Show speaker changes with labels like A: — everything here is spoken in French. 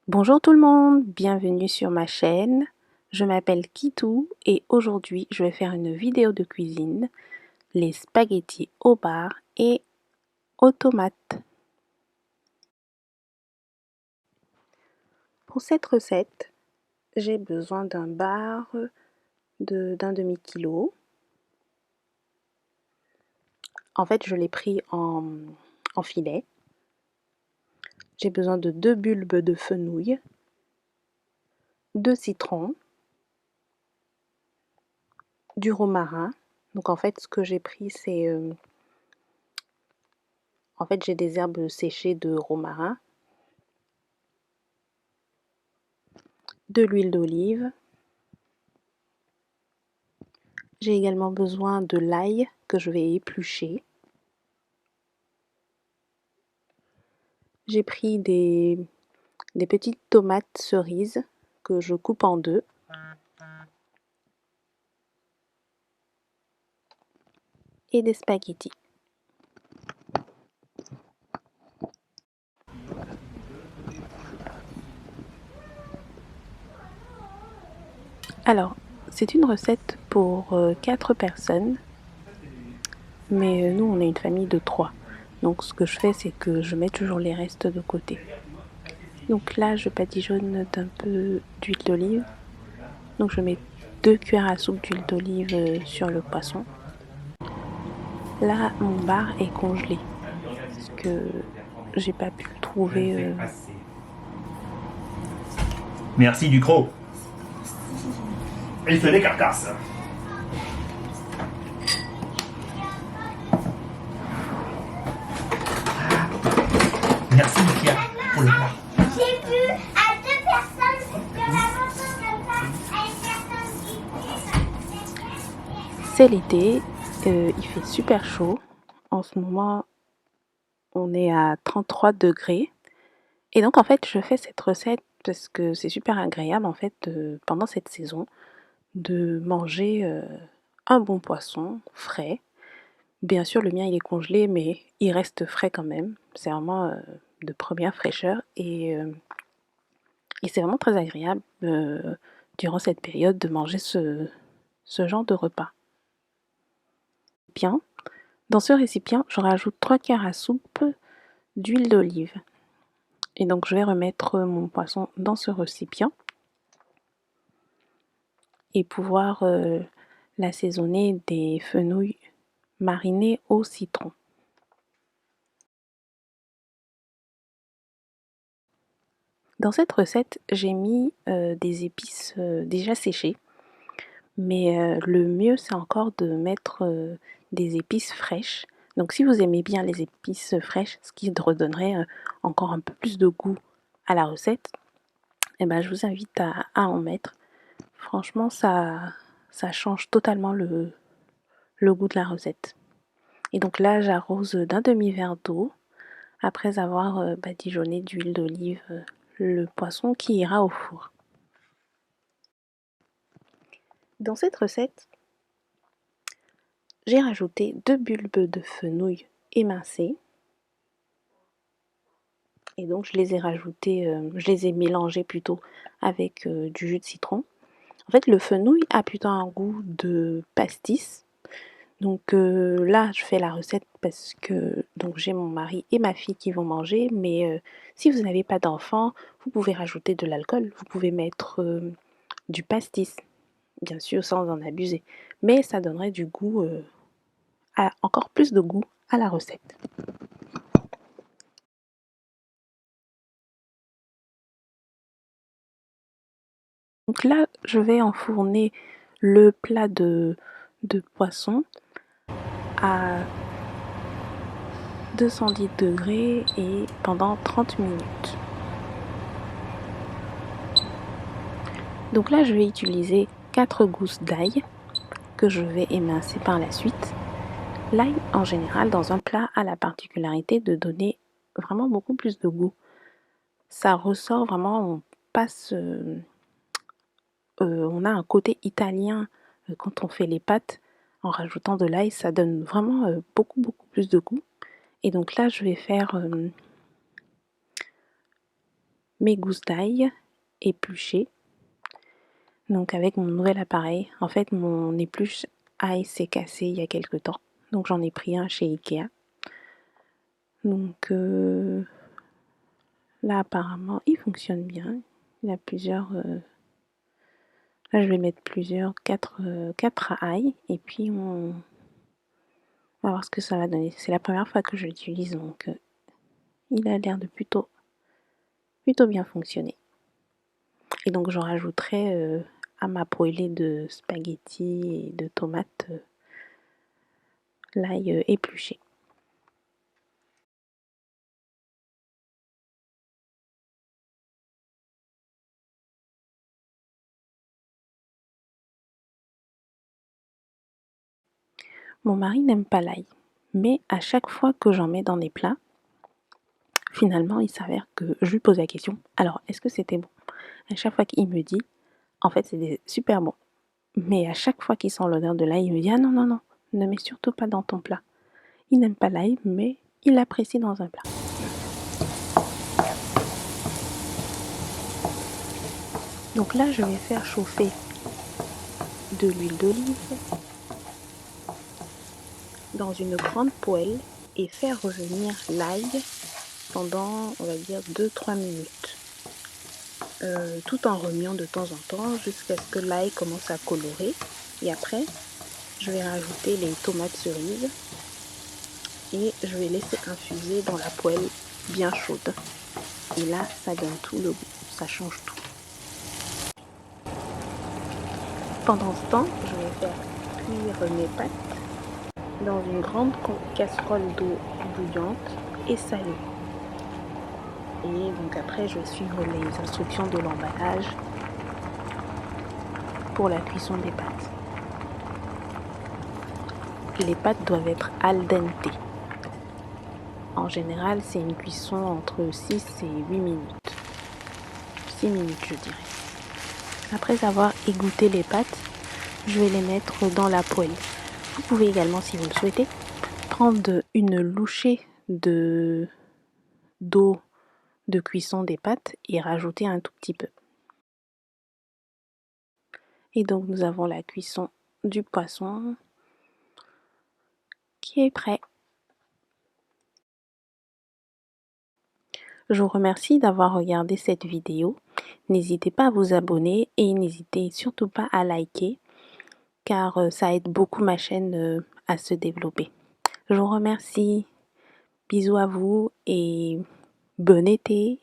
A: Bonjour tout le monde, bienvenue sur ma chaîne. Je m'appelle Kitou et aujourd'hui je vais faire une vidéo de cuisine, les spaghettis au bar et aux tomates. Pour cette recette, j'ai besoin d'un bar d'un demi-kilo. En fait, je l'ai pris en filet. J'ai besoin de 2 bulbes de fenouil, 2 citrons, du romarin. Donc en fait, ce que j'ai pris, c'est j'ai des herbes séchées de romarin, de l'huile d'olive. J'ai également besoin de l'ail que je vais éplucher. J'ai pris des petites tomates cerises que je coupe en deux. Et des spaghettis. Alors, c'est une recette pour 4 personnes, mais nous on est une famille de 3. Donc ce que je fais, c'est que je mets toujours les restes de côté. Donc là, je badigeonne d'un peu d'huile d'olive. Donc je mets 2 cuillères à soupe d'huile d'olive sur le poisson. Là, mon bar est congelé parce que j'ai pas pu le trouver.
B: Merci Ducrot. Il fait des carcasses. Merci Mika pour le plat.
C: J'ai vu à 2 personnes que la chanson comme ça, à une personne qui
A: C'est l'été, il fait super chaud. En ce moment, on est à 33 degrés. Et donc, en fait, je fais cette recette parce que c'est super agréable, en fait, pendant cette saison, de manger un bon poisson frais. Bien sûr, le mien, il est congelé, mais il reste frais quand même. C'est vraiment de première fraîcheur et c'est vraiment très agréable durant cette période de manger ce genre de repas. Bien. Dans ce récipient, je rajoute 3 cuillères à soupe d'huile d'olive. Et donc je vais remettre mon poisson dans ce récipient et pouvoir l'assaisonner des fenouils marinés au citron. Dans cette recette, j'ai mis des épices déjà séchées, mais le mieux c'est encore de mettre des épices fraîches. Donc si vous aimez bien les épices fraîches, ce qui redonnerait encore un peu plus de goût à la recette, eh ben, je vous invite à en mettre. Franchement, ça change totalement le goût de la recette. Et donc là, j'arrose d'un demi-verre d'eau après avoir badigeonné d'huile d'olive le poisson qui ira au four. Dans cette recette, j'ai rajouté 2 bulbes de fenouil émincés. Et donc je les ai rajoutés, je les ai mélangés plutôt avec du jus de citron. En fait, le fenouil a plutôt un goût de pastis. Donc là, je fais la recette parce que donc j'ai mon mari et ma fille qui vont manger, mais si vous n'avez pas d'enfant, vous pouvez rajouter de l'alcool, vous pouvez mettre du pastis, bien sûr sans en abuser, mais ça donnerait du goût, encore plus de goût à la recette. Donc là, je vais enfourner le plat de poisson à 210 degrés et pendant 30 minutes. Donc là, je vais utiliser 4 gousses d'ail que je vais émincer par la suite. L'ail, en général, dans un plat, a la particularité de donner vraiment beaucoup plus de goût. Ça ressort vraiment, on passe, on a un côté italien quand on fait les pâtes. En rajoutant de l'ail, ça donne vraiment beaucoup plus de goût. Et donc là, je vais faire mes gousses d'ail épluchées. Donc avec mon nouvel appareil, en fait mon épluche ail s'est cassé il y a quelque temps. Donc j'en ai pris un chez Ikea. Donc là apparemment il fonctionne bien. Il y a plusieurs... là je vais mettre quatre ail et puis on va voir ce que ça va donner. C'est la première fois que je l'utilise donc il a l'air de plutôt bien fonctionner. Et donc j'en rajouterai à ma poêlée de spaghettis et de tomates l'ail épluché. Mon mari n'aime pas l'ail, mais à chaque fois que j'en mets dans des plats, finalement il s'avère que je lui pose la question, alors est-ce que c'était bon? À chaque fois qu'il me dit, en fait c'était super bon. Mais à chaque fois qu'il sent l'odeur de l'ail, il me dit, ah non, non, non, ne mets surtout pas dans ton plat. Il n'aime pas l'ail, mais il l'apprécie dans un plat. Donc là, je vais faire chauffer de l'huile d'olive dans une grande poêle et faire revenir l'ail pendant, on va dire, 2-3 minutes. Tout en remuant de temps en temps jusqu'à ce que l'ail commence à colorer. Et après, je vais rajouter les tomates cerises et je vais laisser infuser dans la poêle bien chaude. Et là, ça donne tout le goût, ça change tout. Pendant ce temps, je vais faire cuire mes pâtes dans une grande casserole d'eau bouillante et salée. Et donc après, je vais suivre les instructions de l'emballage pour la cuisson des pâtes. Les pâtes doivent être al dente. En général, c'est une cuisson entre 6 et 8 minutes. 6 minutes, je dirais. Après avoir égoutté les pâtes, je vais les mettre dans la poêle. Vous pouvez également, si vous le souhaitez, prendre une louchée d'eau de cuisson des pâtes et rajouter un tout petit peu. Et donc nous avons la cuisson du poisson qui est prêt. Je vous remercie d'avoir regardé cette vidéo. N'hésitez pas à vous abonner et n'hésitez surtout pas à liker car ça aide beaucoup ma chaîne à se développer. Je vous remercie. Bisous à vous et bon été.